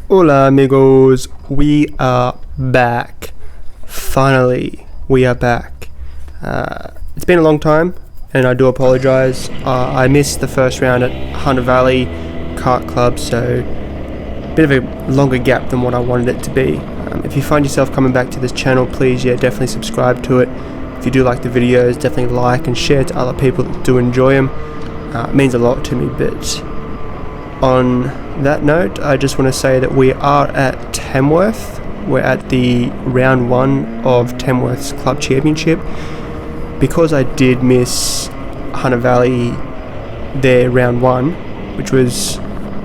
Hola amigos, we are back. Finally, we are back. It's been a long time and I do apologise. I missed the first round at Hunter Valley Kart Club, so a bit of a longer gap than what I wanted it to be. If you find yourself coming back to this channel, please definitely subscribe to it. If you do like the videos, definitely like and share to other people that do enjoy them. It means a lot to me, but on that note, I just want to say that we are at Tamworth. We're at the round 1 of Tamworth's Club Championship. Because I did miss Hunter Valley their round 1, which was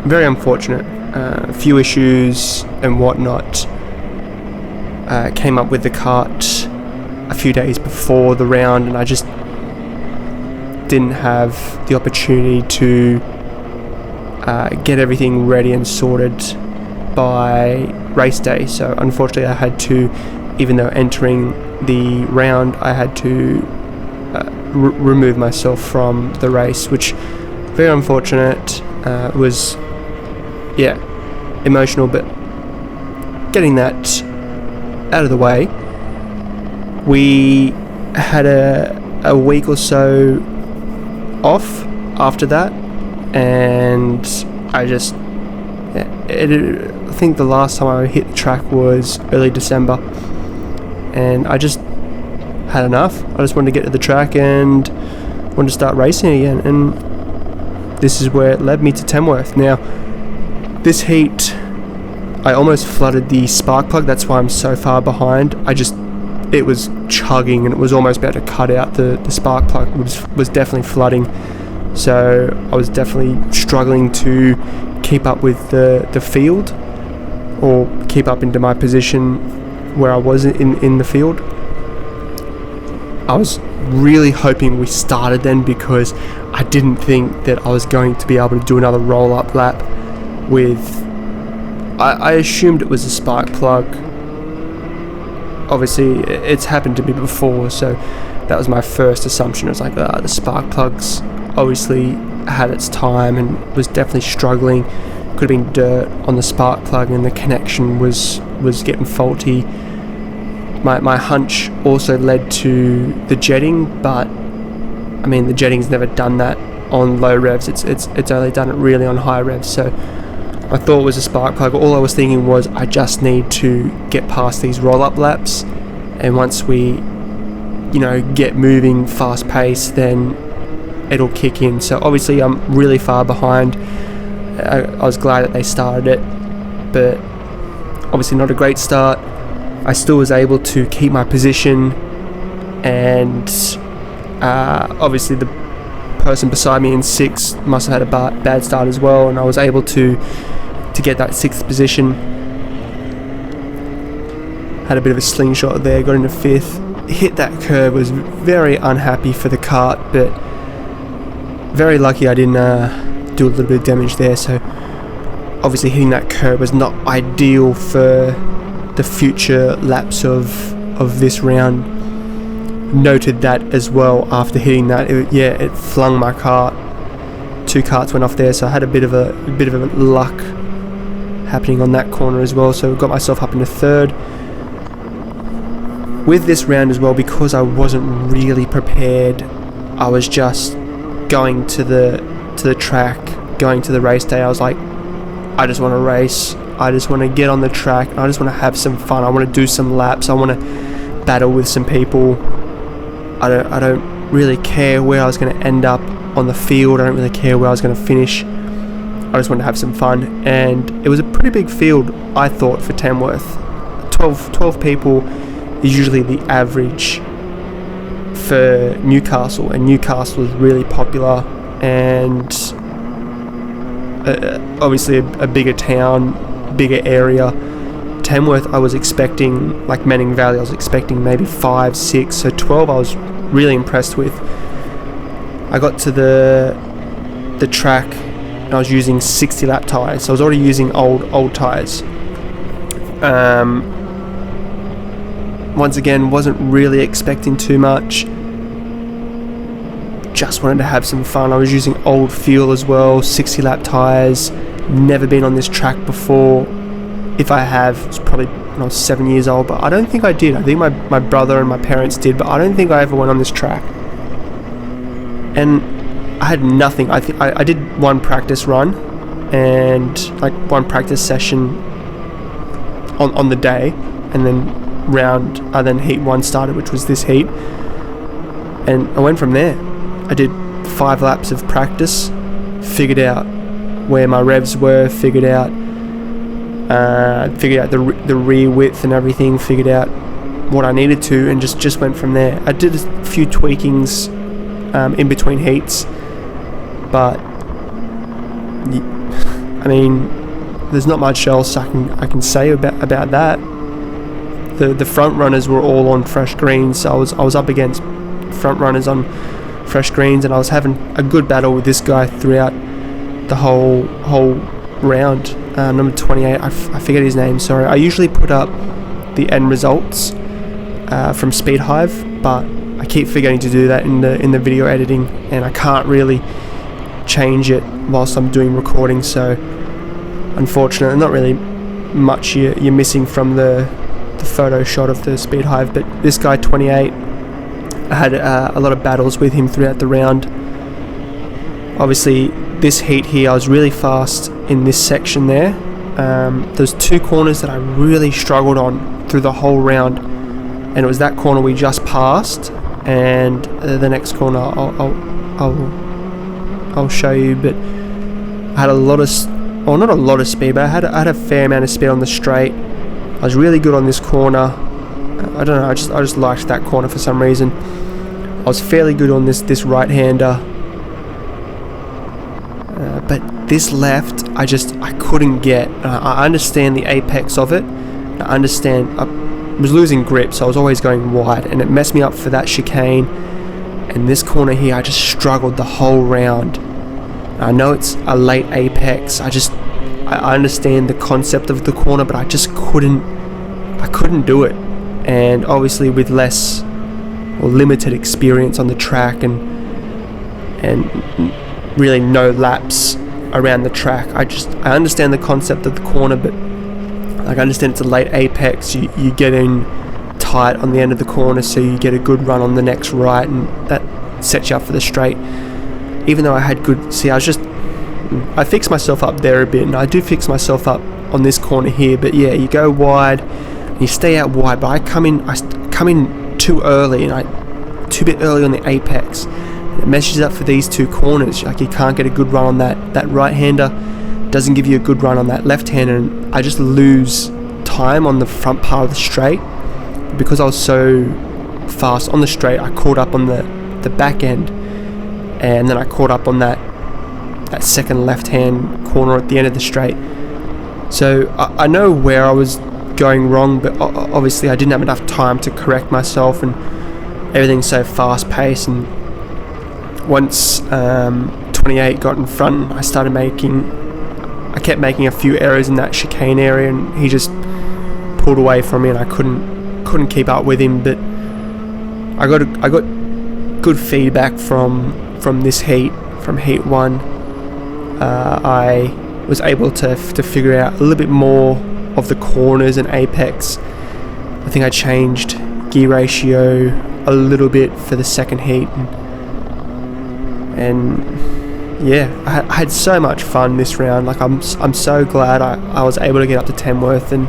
very unfortunate. A few issues and whatnot came up with the kart a few days before the round, and I just didn't have the opportunity to get everything ready and sorted by race day. So unfortunately I had to, even though entering the round, I had to remove myself from the race, which very unfortunate. Was emotional, but getting that out of the way, we had a week or so off after that. And I think the last time I hit the track was early December, and I just had enough. I just wanted to get to the track and wanted to start racing again, and this is where it led me to Tamworth. Now, this heat, I almost flooded the spark plug. That's why I'm so far behind. It was chugging, and it was almost about to cut out. The spark plug was definitely flooding. So I was definitely struggling to keep up with the field, or keep up into my position where I was in the field. I was really hoping we started then, because I didn't think that I was going to be able to do another roll-up lap with... I assumed it was a spark plug. Obviously, it's happened to me before, so that was my first assumption. It was like, the spark plugs obviously had its time and was definitely struggling. Could have been dirt on the spark plug, and the connection was getting faulty. My hunch also led to the jetting, but I mean, the jetting's never done that on low revs. It's only done it really on high revs. So I thought it was a spark plug. All I was thinking was, I just need to get past these roll-up laps, and once we get moving fast pace, then it'll kick in. So obviously I'm really far behind. I was glad that they started it, but obviously not a great start. I still was able to keep my position, and obviously the person beside me in 6th must have had a bad start as well, and I was able to get that 6th position. Had a bit of a slingshot there, got into 5th, hit that curve. Was very unhappy for the kart, but very lucky I didn't do a little bit of damage there. So obviously hitting that curb was not ideal for the future laps of this round. Noted that as well after hitting that. It flung my kart. 2 karts went off there, so I had a bit of a luck happening on that corner as well. So got myself up into 3rd. With this round as well, because I wasn't really prepared, I was just going to the track, going to the race day. I was like, I just want to race. I just want to get on the track. I just want to have some fun. I want to do some laps. I want to battle with some people. I don't really care where I was going to end up on the field. I don't really care where I was going to finish. I just want to have some fun. And it was a pretty big field, I thought, for Tamworth. 12 people is usually the average for Newcastle, and Newcastle is really popular, and obviously a bigger town, bigger area. Tamworth, I was expecting, like Manning Valley, I was expecting maybe 5, 6, so 12 I was really impressed with. I got to the track and I was using 60 lap tyres, so I was already using old tyres. Once again, wasn't really expecting too much. Just wanted to have some fun. I was using old fuel as well, 60 lap tyres, never been on this track before. if I have, it's probably when I was 7 years old, but I don't think I did. I think my brother and my parents did, but I don't think I ever went on this track. And I had nothing. I did one practice run and like one practice session on the day, and then heat 1 started, which was this heat, and I went from there. I did 5 laps of practice, figured out where my revs were, figured out the rear width and everything, figured out what I needed to, and just went from there. I did a few tweakings in between heats, but I mean, there's not much else I can say about that. The front runners were all on fresh greens, so I was up against front runners on fresh greens, and I was having a good battle with this guy throughout the whole round. Number 28, I forget his name, sorry. I usually put up the end results from Speed Hive, but I keep forgetting to do that in the video editing, and I can't really change it whilst I'm doing recording, so unfortunately not really much you're missing from the photo shot of the Speed Hive. But this guy 28, I had a lot of battles with him throughout the round. Obviously this heat here I was really fast in this section there. There's 2 corners that I really struggled on through the whole round, and it was that corner we just passed, and the next corner I'll show you. But I had a lot of, well, not a lot of speed, but I had a fair amount of speed on the straight. I was really good on this corner. I don't know, I just liked that corner for some reason. I was fairly good on this right-hander, but this left I couldn't get. I understand the apex of it. I understand I was losing grip, so I was always going wide, and it messed me up for that chicane. And this corner here I just struggled the whole round. I know it's a late apex, I understand the concept of the corner, but I couldn't do it. And obviously with less or limited experience on the track and really no laps around the track, I understand the concept of the corner, but like I understand it's a late apex, you get in tight on the end of the corner so you get a good run on the next right, and that sets you up for the straight. Even though I had good, I fixed myself up there a bit, and I do fix myself up on this corner here, but yeah, you go wide and you stay out wide, but I come in too early, and too bit early on the apex, and it meshes up for these 2 corners. Like you can't get a good run on that right-hander, doesn't give you a good run on that left-hander, and I just lose time on the front part of the straight. Because I was so fast on the straight, I caught up on the back end, and then I caught up on that second left-hand corner at the end of the straight. So I know where I was going wrong, but obviously I didn't have enough time to correct myself, and everything's so fast-paced. And once 28 got in front, I kept making a few errors in that chicane area, and he just pulled away from me, and I couldn't keep up with him. But I got good feedback from this heat, from heat 1. I was able to figure out a little bit more of the corners and apex. I think I changed gear ratio a little bit for the second heat, and yeah, I had so much fun this round. Like I'm so glad I was able to get up to Tamworth, and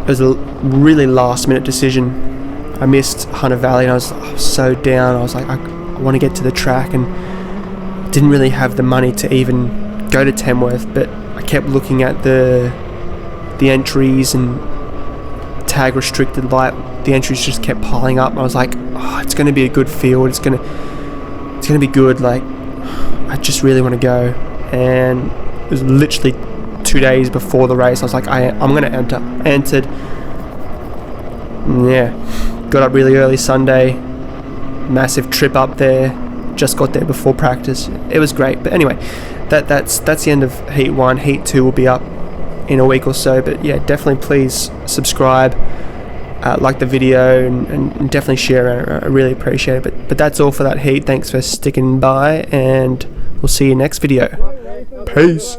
it was a really last minute decision. I missed Hunter Valley, and I was so down. I was like, I want to get to the track, and didn't really have the money to even go to Tamworth, but I kept looking at the entries and tag restricted light. The entries just kept piling up, and I was like, oh, it's going to be a good field, it's going to be good, like I just really want to go. And it was literally 2 days before the race. I was like, I'm going to enter. I entered. Yeah, got up really early Sunday, massive trip up there, just got there before practice. It was great. But anyway, that's the end of heat 1. Heat 2 will be up in a week or so, but yeah, definitely please subscribe, like the video, and definitely share. I really appreciate it. But that's all for that heat. Thanks for sticking by, and we'll see you next video. Peace.